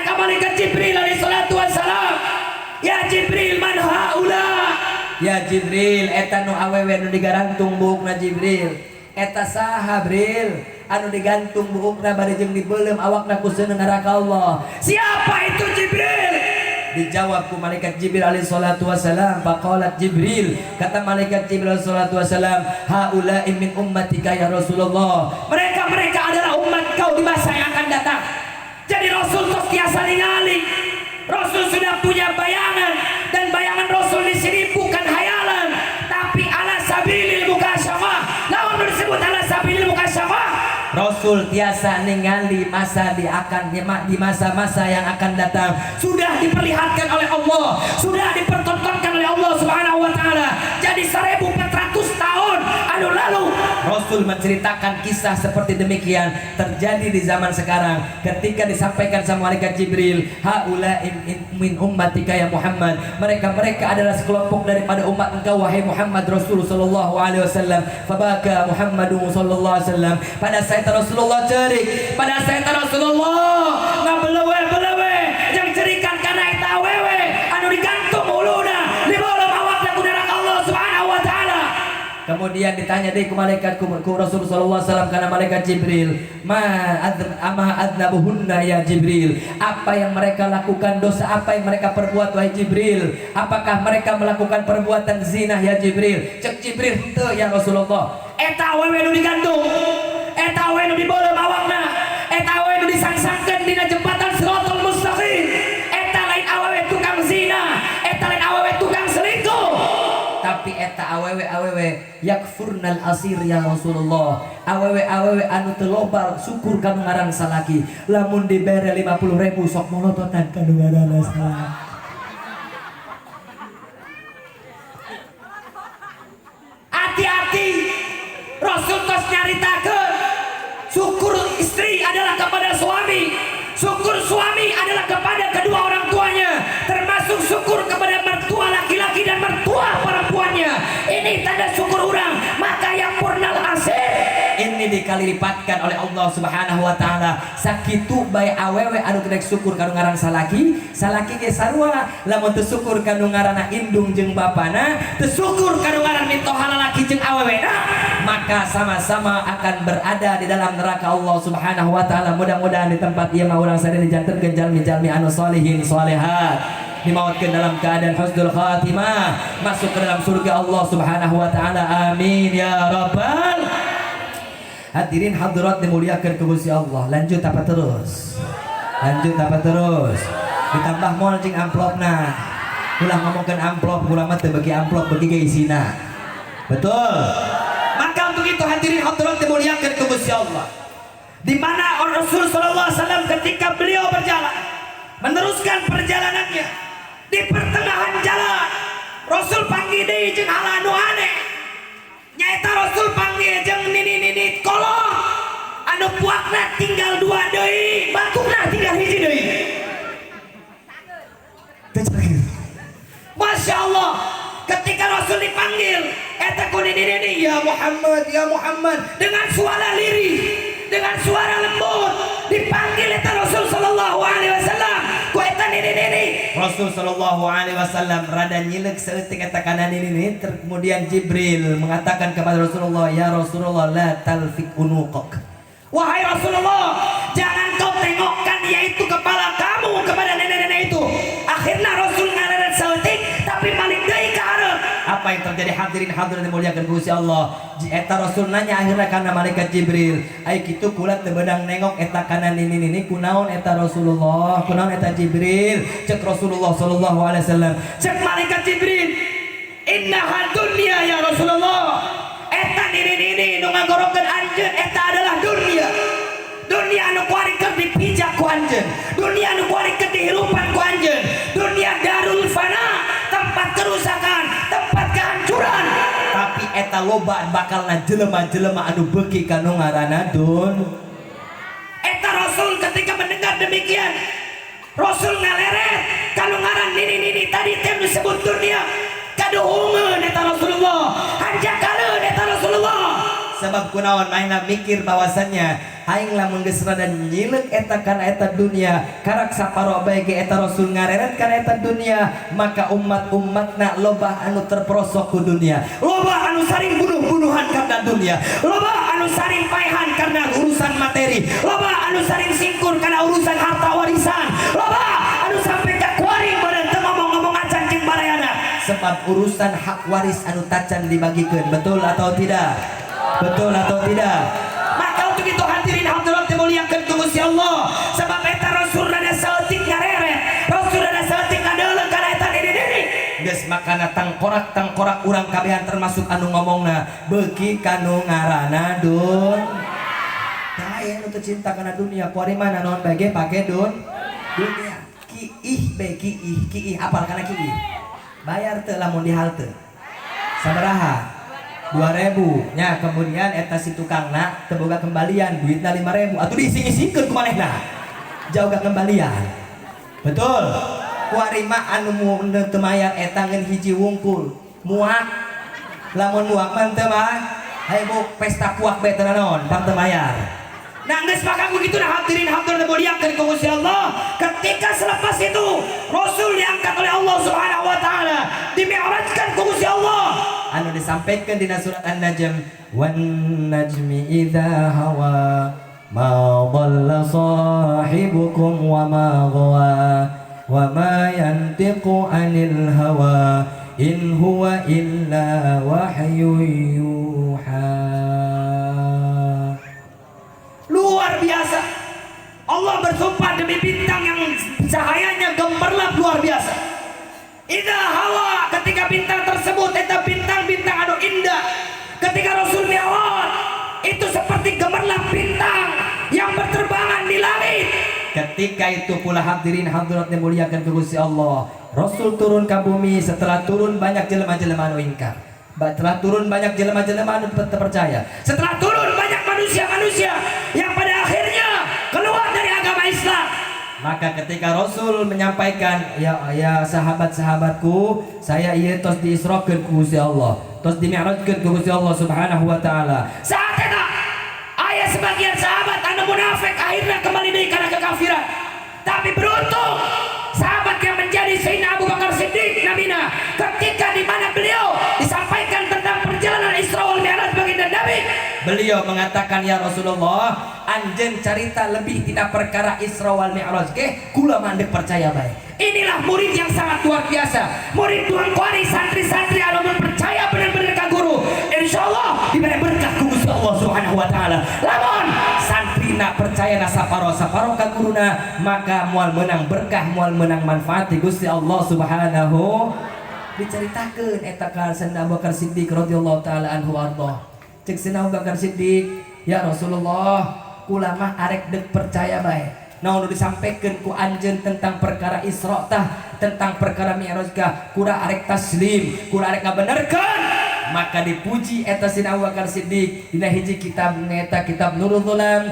ka malaikat Jibril alaihi salatu wassalam, ya Jibril, man haula? Ya Jibril, eta nu awewe nu digarantung buukna Jibril, eta saha Jibril anu digantung buukna bari jeung dibeulem awakna ku seuneun neraka Allah? Siapa itu Jibril? Dijawab ku malaikat Jibril alaihi salatu wasalam, faqalat Jibril, kata malaikat Jibril alaihi salatu wasalam, haula'i min ummatika ya Rasulullah, mereka adalah umat kau di masa yang akan datang. Jadi Rasul tos tiasa ningali, Rasul sudah punya bayangan, dan bayangan Rasul di sini bukan hayalan tapi ala sabilil mukasyafah. Namun disebut ala sabilil mukasyafah, Rasul tiasa ningali masa di masa-masa yang akan datang, sudah diperlihatkan oleh Allah, sudah dipertontonkan oleh Allah Subhanahu wa taala. Jadi 1400 tahun anu lalu Rasul menceritakan kisah seperti demikian terjadi di zaman sekarang. Ketika disampaikan sama malaikat Jibril, haula min ummatika ya Muhammad, mereka adalah sekelompok daripada umat engkau wahai Muhammad Rasul sallallahu alaihi wasallam. Fabaka Muhammadun sallallahu alaihi wasallam, pada saat Rasulullah cerik, pada saat Rasulullah ngabelewe yang cerikan karena eta awewe anu digantung uluna di bawah awakna ku neraka Allah Subhanahu wa taala. Kemudian ditanya deh ke malaikat ku Rasul sallallahu alaihi wasallam karena malaikat Jibril, ama adnabuhunna ya Jibril, apa yang mereka lakukan, dosa apa yang mereka perbuat wahai Jibril? Apakah mereka melakukan perbuatan zina ya Jibril? Cek Jibril, henteu ya Rasulullah. Eta awewe nu digantung, eta awewe nu dibeuleum awakna, eta awewe nu disangsangkeun dina jembatan Shiratal Mustaqim. Eta lain awewe tukang zina, eta lain awewe tukang selingkuh. Tapi eta awewe yakfurnal asir ya Rasulullah. Awewe anu teu loba syukur kanu ngaran salaki. Lamun dibere 50.000 sok molototan kanu ngaran salaki. Hati-hati. Rasul tos nyaritakeun syukur istri adalah kepada suami, syukur suami adalah kepada kedua orang tuanya, termasuk syukur kepada mertua laki-laki dan mertua perempuannya. Ini tanda syukur orang. Maka yang purnal asir ini dikali lipatkan oleh Allah Subhanahu wa taala. Sakitu bae awewe anu kedek syukur kanu ngaran salaki ge sarua, lamun teu syukur kanu ngaranna indung jeung bapana, teu syukur kanu ngaran mitoha lalaki jeung awewena, maka sama-sama akan berada di dalam neraka Allah Subhanahu wa taala. Mudah-mudahan di tempat ieu mah urang sadaya dijantenkeun jalmi-jalmi anu sholihin sholihat, dimautkeun dalam keadaan husnul khatimah, masuk ke dalam surga Allah Subhanahu wa taala. Amin ya rabbal. Hadirin hadirat dimuliakan ku Gusti Allah. Lanjut apa terus? Lanjut apa terus? Ditambah moal jeung amplopna. Ulah ngomongkeun amplop, ulah mah teu bagi amplop, bagi ge isina. Betul? Maka untuk itu hadirin hadirat dimuliakan ku Gusti Allah. Di mana Rasul sallallahu alaihi wasallam ketika beliau berjalan meneruskan perjalanannya, di pertengahan jalan Rasul panggil deui jeung hal anu aneh. Nyaeta Rasul panggil jeung nini kolor anu puakna tinggal 2 deui, batukna tinggal hiji deui. Masya Allah, ketika Rasul dipanggil eta ku nini, ya Muhammad, ya Muhammad, dengan suara lirih, dengan suara lembut dipanggil eta Rasul sallallahu alaihi wasallam ku eta nini. Rasul sallallahu alaihi wasallam rada nyileuk saeutik eta kana nini. Kemudian Jibril mengatakan kepada Rasulullah, ya Rasulullah, la talfik unuqak. Wahai Rasulullah, jangan kau tengokkan yaitu kepala kamu kepada nenek-nenek itu. Akhirnya Rasul ngaradat saeutik tapi balik deui ka hareup. Apa yang terjadi hadirin hadirat dimuliakan Gusti Allah? Eta Rasul nanya akhirnya kana malaikat Jibril, ai kitu kula teu beudang nengok eta kana nini kunaon eta Rasulullah, kunaon eta Jibril? Cek Rasulullah sallallahu alaihi wasallam, cek malaikat Jibril, innaha dunya ya Rasulullah. Eta nini nu ngagorokeun anjeun eta adalah dunia. Dunia anu kuari keur dipijak ku anjeun, dunia anu kuari keur dihirupan ku anjeun, dunia darul fana, tempat kerusakan, tempat kehancuran. Tapi eta loba bakalna jelema-jelema anu beuki kanu ngaranna dun. Eta Rasul ketika mendengar demikian, Rasul ngaleret kanu ngaran nini tadi teh disebut dunia. Kaduhungeun eta Rasulullah, hanjakaleun eta Rasulullah. Sebab kunaon maina mikir bahwasannya aing lamun geus rada nyileuk eta kana eta dunia, karak saparo bae ge eta Rasul ngareret kana eta dunia, maka umat-umatna loba anu terperosok ku dunia, loba anu saring bunuh-bunuhan karena dunia, loba anu saring paehan karena urusan materi, loba anu saring singkur karena urusan harta warisan, loba anu sampai ka kuaring badan teu ngomong-ngomong acan jeung barayana. Sebab urusan hak waris anu tacan dibagikeun. Betul atau tidak? Betul atau tidak? Maka untuk itu hadirin hadirat dimuliakan ku Gusti Allah, sebab eta Rasul rada saeutik ngareret, Rasul rada saeutik ngadeuleuh kana eta nini. Geus makana tangkorak urang kabehan termasuk anu ngomongna beuki kanu ngaranna dun. Tah aya nu teu cinta kana dunia, kuari mana naon bae ge pake dun. Dunia. Kiih apal kana kiih. Bayar teu lamun di halte. Sabaraha? 2.000 nya, kemudian eta si tukangna teu boga kembalian, duitna 5.000 atuh diisi-isikeun ku manehna jauh gak kembalian. Betul? Kuari mah anu teu mayar eta ngeun hiji wungkul muak, lamun muak mah teu mah hayu pesta puak bae teu naon pang teu mayar. Nah geus maka begitu nah hadirin hadirat dimuliakan ku Gusti Allah, ketika selepas itu Rasul diangkat oleh Allah Subhanahu wa taala, dimi'rajkan ku Gusti Allah. Anu disampaikan di surat An-Najm, wan najmi idza hawa ma dhalla sahibukum wa ma ghawa wa ma yantiqu anil hawa in huwa illa wahyu yuha. Luar biasa. Allah bersumpah demi bintang yang cahayanya gemerlap luar biasa. Idza hawa, ketika bintang tersebut eta bintang-bintang anu indah. Ketika Rasul Mi'raj itu seperti gemerlap bintang yang berterbangan di langit. Ketika itu pula hadirin hadirat yang muliakan Gusti Allah, Rasul turun ke bumi. Setelah turun banyak jelema-jelema anu ingkar. Setelah turun banyak jelema-jelema anu percaya. Setelah turun banyak manusia-manusia yang pada akhirnya keluar dari agama Islam. Maka ketika Rasul menyampaikan, ya sahabat-sahabatku, saya ieu tos diisrokeun ku Gusti Allah, tos dimi'rajkeun ku Gusti Allah Subhanahu wa taala. Saat eta aya sebagian sahabat anu munafik akhirnya kembali deui kana kekafiran. Tapi beruntung sahabat yang menjadi Sayyidina Abu Bakar Siddiq nabina, ketika di mana beliau disampaikan tentang perjalanan Isra wal Mi'raj baginda Nabi, beliau mengatakan, ya Rasulullah, anjeun carita lebih tina perkara Isra wal Mi'raj ge kula mandek percaya bae. Inilah murid yang sangat luar biasa, murid Tuan Qari, santri-santri anu percaya benar-benar ka guru, insyaallah diberi berkah ku Gusti Allah Subhanahu wa taala. Lamun santrina percaya na saparo ka guruna, maka moal menang berkah, moal menang manfaat di Gusti Allah Subhanahu. Diceritakeun eta ka Sayyidina Abu Bakar Siddiq radhiyallahu taala anhu arda. Cek Sayyidina Abu Bakar Siddiq, ya Rasulullah, kula mah arek deuk percaya bae. Naon disampaikan ku anjeun tentang perkara Isra tah, tentang perkara Mi'raj tah, kura arek taslim, kura arek ngabenerkeun. Maka dipuji eta Sayyidina Abu Bakar Siddiq dina hiji kitab eta kitab Nurul Zulam,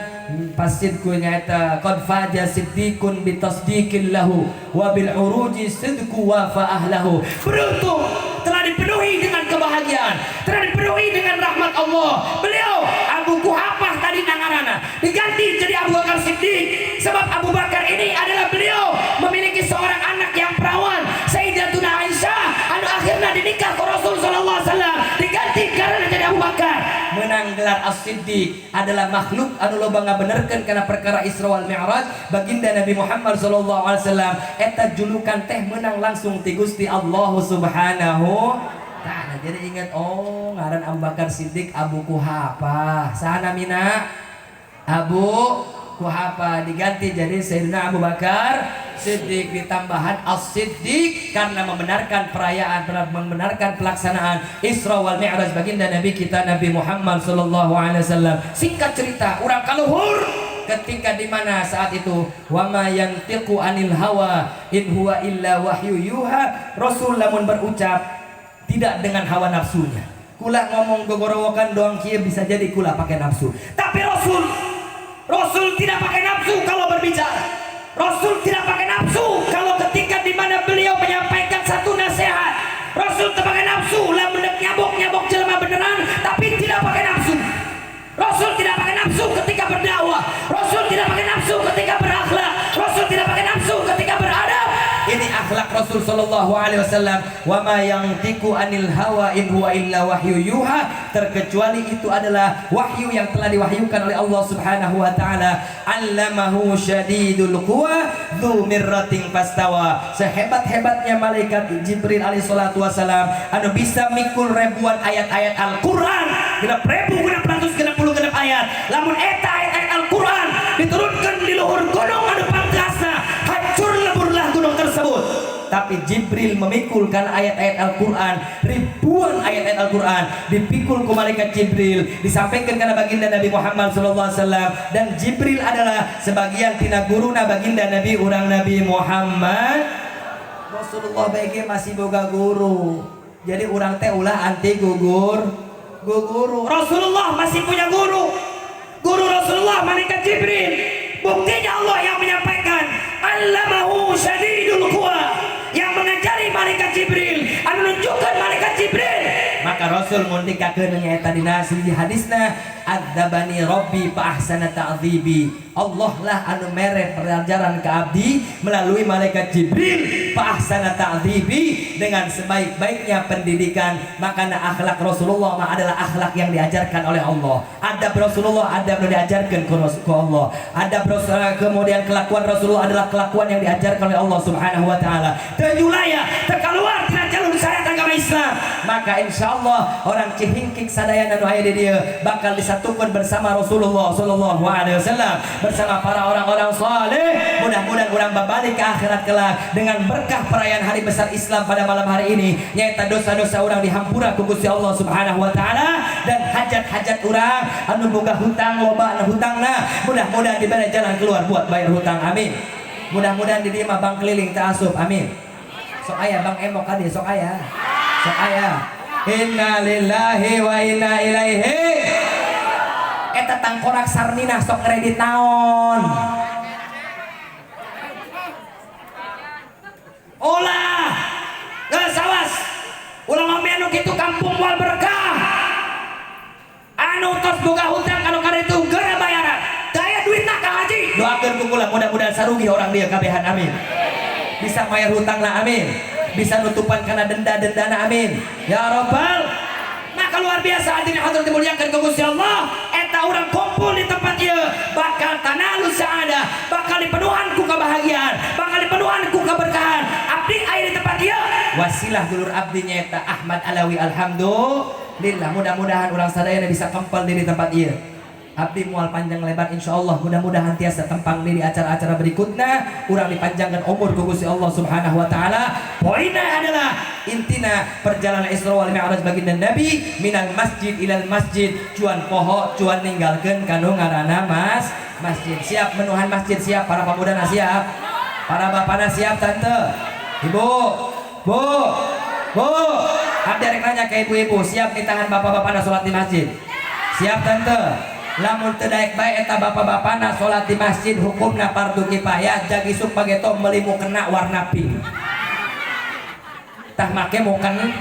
pasid ku nyaeta qad faja siddiqun bi tasdiqin lahu wa bil uruji sidqu wa fa ahlahu. Beruntung telah dipenuhi dengan kebahagiaan, telah dipenuhi dengan rahmat Allah. Beliau Abu Quhafah tadi nangarana diganti jadi Abu Bakar Siddiq, sebab Abu Bakar ini adalah beliau memiliki seorang anak yang perawan, Sayyidatuna Aisyah, anu akhirnya dinikah ke Rasul sallallahu alaihi wasallam, diganti karena jadi Abu Bakar. Menang gelar As-Siddiq adalah makhluk anu loba ngabenerkeun kana perkara Isra wal Mi'raj baginda Nabi Muhammad sallallahu alaihi wasallam. Eta julukan teh menang langsung ti Gusti Allah Subhanahu. Nah, jadi ingat, oh ngaran Abu Bakar Siddiq Abu Quhafah. Sana mina Abu Quhafah diganti jadi Sayyidina Abu Bakar Siddiq, ditambahan As-Siddiq karena membenarkan perayaan, membenarkan pelaksanaan Isra wal Mi'raj baginda Nabi kita Nabi Muhammad sallallahu alaihi wasallam. Singkat cerita, urang kaluhur ketika di mana saat itu wa ma yantiqu anil hawa in huwa illa wahyu yuha. Rasul lamun berucap tidak dengan hawa nafsunya. Kula ngomong gogorowokan doang kieu bisa jadi kula pakai nafsu. Tapi Rasul tidak pakai nafsu kalau berbicara. Rasul tidak pakai nafsu kalau ketika di mana beliau menyampaikan satu nasihat. Rasul tidak pakai nafsu lah mendak nyabok jelema beneran, tapi tidak pakai nafsu. Rasul tidak pakai nafsu ketika berdakwah. Rasul tidak pakai nafsu ketika berakhlak. Rasul tidak pakai nafsu ketika beradab. Ini akhlak Rasul sallallahu alaihi wasallam. Wa ma yantiqu anil hawa in huwa illa wahyu yuha, terkecuali itu adalah wahyu yang telah diwahyukan oleh Allah Subhanahu wa taala. Allamahu syadidul quwa dzu mirratin fastawa. Sehebat-hebatnya malaikat Jibril alaihi salatu wasalam anu bisa mikul ribuan ayat-ayat Al-Qur'an, genep ribu genep ayat. Lamun eta ayat-ayat Al-Qur'an diturunkan di luhur gunung anu pangkasna, hancur leburlah gunung tersebut. Tapi Jibril memikulkan ayat-ayat Al-Quran, ribuan ayat-ayat Al-Quran dipikul ke malaikat Jibril, disampaikan karena baginda Nabi Muhammad SAW. Dan Jibril adalah sebagian tina guruna baginda Nabi urang Nabi Muhammad. Rasulullah baiknya masih boga guru, jadi urang teh ulah anti guru. Rasulullah masih punya guru Rasulullah malaikat Jibril. Buktinya Allah yang menyampaikan Allamahu syadidul quwa, yang mengajari malaikat Jibril, menunjukkan malaikat Jibril. Maka maka Rasul ngundikakeun nyaeta dina siji hadisna adzabani rabbi fa ahsana ta'dzibi. Allah lah anu mere pelajaran ke abdi melalui malaikat Jibril fa ahsana ta'dzibi, dengan sebaik-baiknya pendidikan. Makanya akhlak Rasulullah adalah akhlak yang diajarkan oleh Allah. Adab Rasulullah adab yang diajarkan ke Allah. Adab Rasulullah, kemudian kelakuan Rasulullah adalah kelakuan yang diajarkan oleh Allah Subhanahu wa taala. Dan julaya terkeluar tina jalur syariat agama Islam, maka insyaallah orang cihingkik sadayana nu aya di dieu bakal disatukan bersama Rasulullah sallallahu alaihi wasallam, bersama para orang-orang saleh. Mudah-mudahan orang babalik ke akhirat kelak dengan berkah perayaan hari besar Islam pada malam hari ini, nyaeta dosa-dosa orang dihampura ku Gusti Allah Subhanahu wa taala, dan hajat-hajat orang anu boga hutang loba anu hutangna mudah-mudahan diberi jalan keluar buat bayar hutang. Amin. Mudah-mudahan di dieu mah bang keliling teu asup. Amin. Sok aya bang emok kadi, sok aya. Sok aya. Inna lillahi wa inna ilaihi. Eta tangkorak sarnina sok kredit naon? Ulah. Geus awas. Ulah ngombe anu kitu kampung moal berkah. Anu tos boga hutang anu kaditu geura bayaran. Daya duitna ka haji. Doakeun ku kula mudah-mudahan sarugi orang dia kabehan. Amin. Bisa bayar hutangna. Amin. Bisa nutupan karena denda-dendana. Amin. Ya Rabbal. Maka luar biasa hadirin hadirat dimuliakan ku Gusti Allah. Eta urang kumpul di tempat ieu bakal tanalu sa'adah, bakal dipenuhan ku kebahagiaan, bakal dipenuhan ku keberkahan. Abdi aya di tempat ieu. Wasilah dulur abdi nyaeta Ahmad Alawi. Alhamdulillah. Mudah-mudahan urang sadayana bisa kempel di tempat ieu. Abdi mual panjang lebar insyaallah, mudah-mudahan tiasa tempang di acara-acara berikutnya urang dipanjangkan umur ku Gusti Allah Subhanahu wa taala. Poinnya adalah intina perjalanan Isra wal Mi'raj baginda Nabi minal masjid ilal masjid, cuan poho cuan ninggalkeun kanu ngaranna masjid. Siap menuhan masjid, siap para pemudana, siap para bapana, siap tante, ibu, bu, abdi rek nanya ke ibu-ibu, siap ditahan bapak-bapana salat di masjid, siap tante. Lamun teu daek bae eta bapak-bapana salat di masjid hukumna fardu kifayah, jagisuk pageto meuli mukena warna pink. Tah make mukan.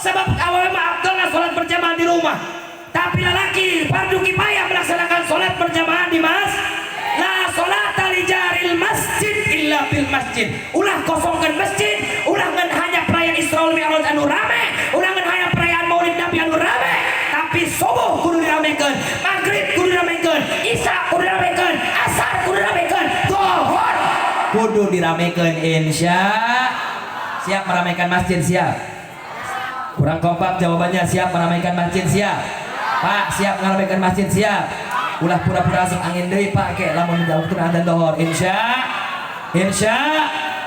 Sebab awalnya mah afdalna salat berjamaah di rumah. Tapi lelaki fardu kifayah melaksanakan salat berjamaah di la salata li jaril masjid illa bil masjid. Ulah kosongkeun masjid, ulah ngan hanya perayaan Isra wal Mi'raj anu rame, ulah ngan hanya perayaan Maulid Nabi anu rame. Tapi subuh kudu diramekeun, maghrib kudu diramekeun, isya kudu diramekeun, asar kudu diramekeun, zuhur kudu diramekeun. Siap meramaikan masjid, siap. Kurang kompak jawabannya. Siap meramaikan masjid, siap. Pak, siap meramaikan masjid, siap. Ulah pura-pura asup angin deui Pak ke lamun daukna adzan zuhur. Insya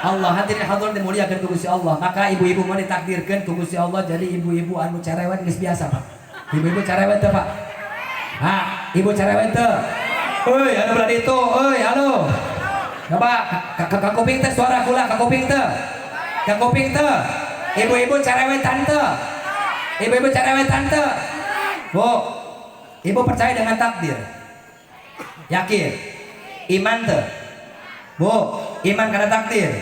Allah hadirin hadirin dimuliakeun ku Gusti Allah. Maka ibu-ibu mah ditakdirkeun ku Gusti Allah jadi ibu-ibu anu cerewet geus biasa Pak. Ibu-ibu cerewet teu Pak? Ibu cerewet teu? Euy, anu belah ditu, euy, halo. Coba ka kuping teh suara kula, ka kuping teh. Ka kuping teh. Ibu-ibu cerewetan teu? Ibu-ibu cerewetan teu? Bu, ibu percaya dengan takdir? Yakin? Iman teu? Bu, iman karena takdir?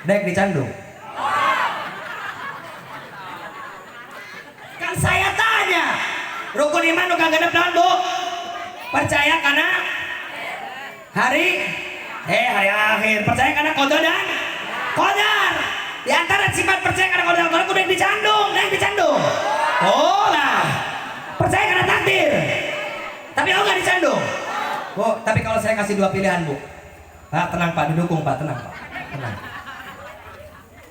Dek dicandung. Kan saya tanya, rukun iman nu kagenep naon, Bu? Percaya karena hari akhir, percaya karena qada dan qadar. Di antara sifat percaya karena qada dan qadar kudu dicandung. Oh lah. Percaya karena takdir. Tapi enggak dicandung. Bu, tapi kalau saya kasih dua pilihan, Bu. Pak, tenang Pak, didukung Pak, tenang Pak. Tenang.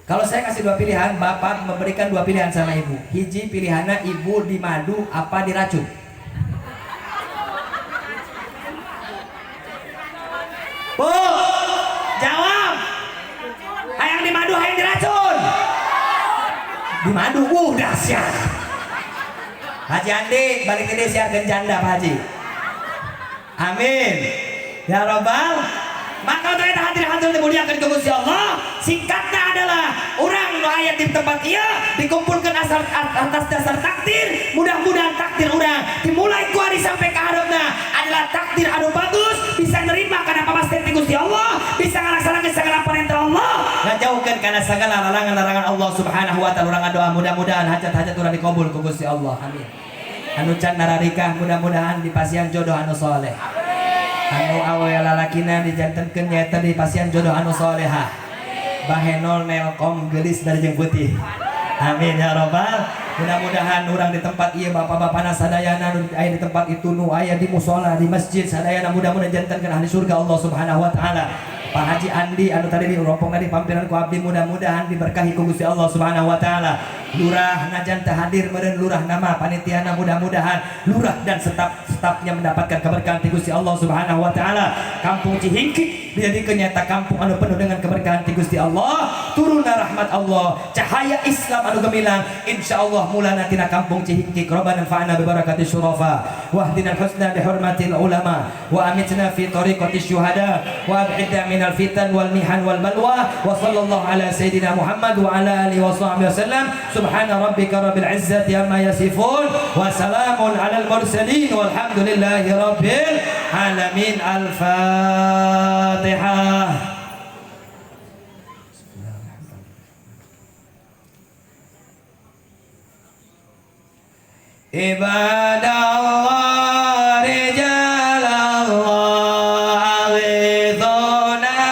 Kalau saya kasih dua pilihan, Bapak memberikan dua pilihan sama Ibu. Hiji pilihannya Ibu dimadu apa diracun? Bu, jawab. Hayang dimadu, hayang diracun? Dimadu, dahsyat. Haji Andi, balik ini siarkan janda Pak Haji. Amin. Ya Rabbal. Maka untuk itu hadirin dimuliakan ke Gusti Allah, singkatnya adalah orang nu aya di tempat ieu dikumpulkan atas dasar takdir. Mudah-mudahan takdir orang dimulai ku hari sampai ke hareupeuna adalah takdir anu bagus, bisa nerima karena pamasten ti Gusti Allah, bisa ngalaksanakeun segala perintah Allah, ngajauhkeun kana segala larangan larangan-larangan Allah Subhanahu wa taala. Urang doa mudah-mudahan hajat-hajat urang dikabul ku Gusti Allah. Amin. Anu can nararikah mudah-mudahan dipasihan jodoh anu soleh. Anu awe lalakina dijantenkeun nyaeta dipasihan jodoh anu solehah. Bahenol nelkom gelis dari jeung putih. Amin ya robbal. Mudah-mudahan urang di tempat ieu bapak-bapana sadayana aya di tempat itu nu aya di mushola di masjid sadayana mudah-mudahan jantenkeun ahli surga Allah Subhanahu wa taala. Pak Haji Andi anu tadi di rompong tadi pampiran ku abdi mudah-mudahan diberkahi ku Gusti Allah Subhanahu wa taala. Lurah najan teu hadir meureun lurah nama panitiana mudah-mudahan lurah dan staf-stafnya mendapatkan keberkahan ti Gusti Allah Subhanahu wa taala. Kampung Cihingki dijadikeun nyata kampung anu penuh dengan keberkahan ti Gusti Allah. Turunna rahmat Allah, cahaya Islam anu gemilang insyaallah mulana tina kampung Cihingki. Rabbana fa'na bi barakati syurafa wahdina al-husna bi hurmatil ulama wa amitna fi tariqati syuhada wa ab'idna min al-fitan wal mihan wal balwa wa sallallahu ala sayidina Muhammad wa ala alihi wa sahbihi wasallam. Subhana rabbika rabbil izzati amma yasifun wa salamun alal mursalin walhamdulillahi rabbil alamin. Al-Fatihah. Ibadallah rijalallah aghithuna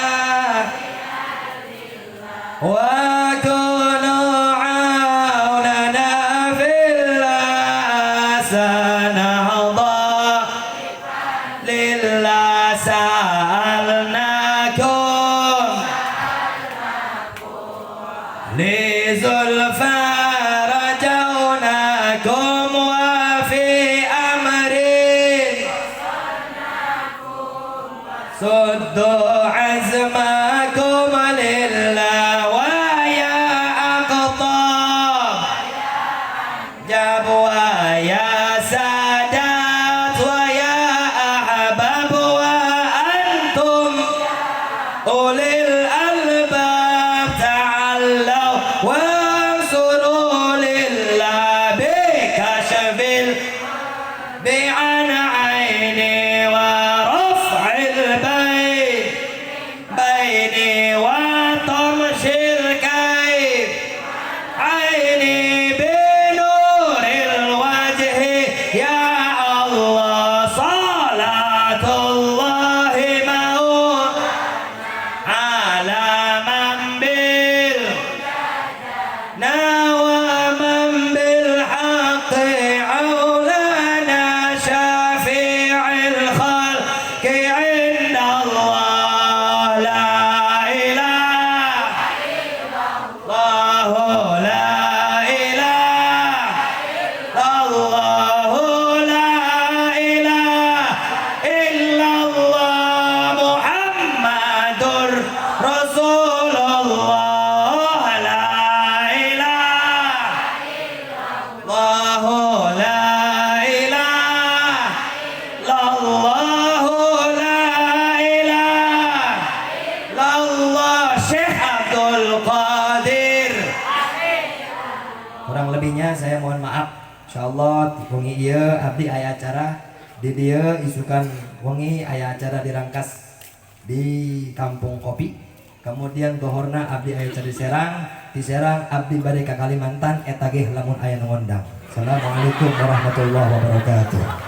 wa kunu aunana fillah sanahda lillah sa'alnakum li zulfa rajaunakum suddu azmakum lillah wa ya aqtab jab wa ya sadat wa ya ahbab wa antum ulil albab ta'allaw wa suru lillah bikashfil bi'an aini wa baini wa tamshil kaif aini binuril wajhi ya Allah salatullahi ma'u ala man bil nawa man bil haqqi aulana syafi'il khalqi inda Allah. Kurang lebihnya saya mohon maaf. Insyaallah wengi ieu abdi aya acara di dieu isukan wengi aya acara dirangkas di Kampung Kopi. Kemudian dohorna abdi aya acara di Serang abdi bade ka Kalimantan eta ge lamun aya nu ngondang. Assalamualaikum warahmatullahi wabarakatuh.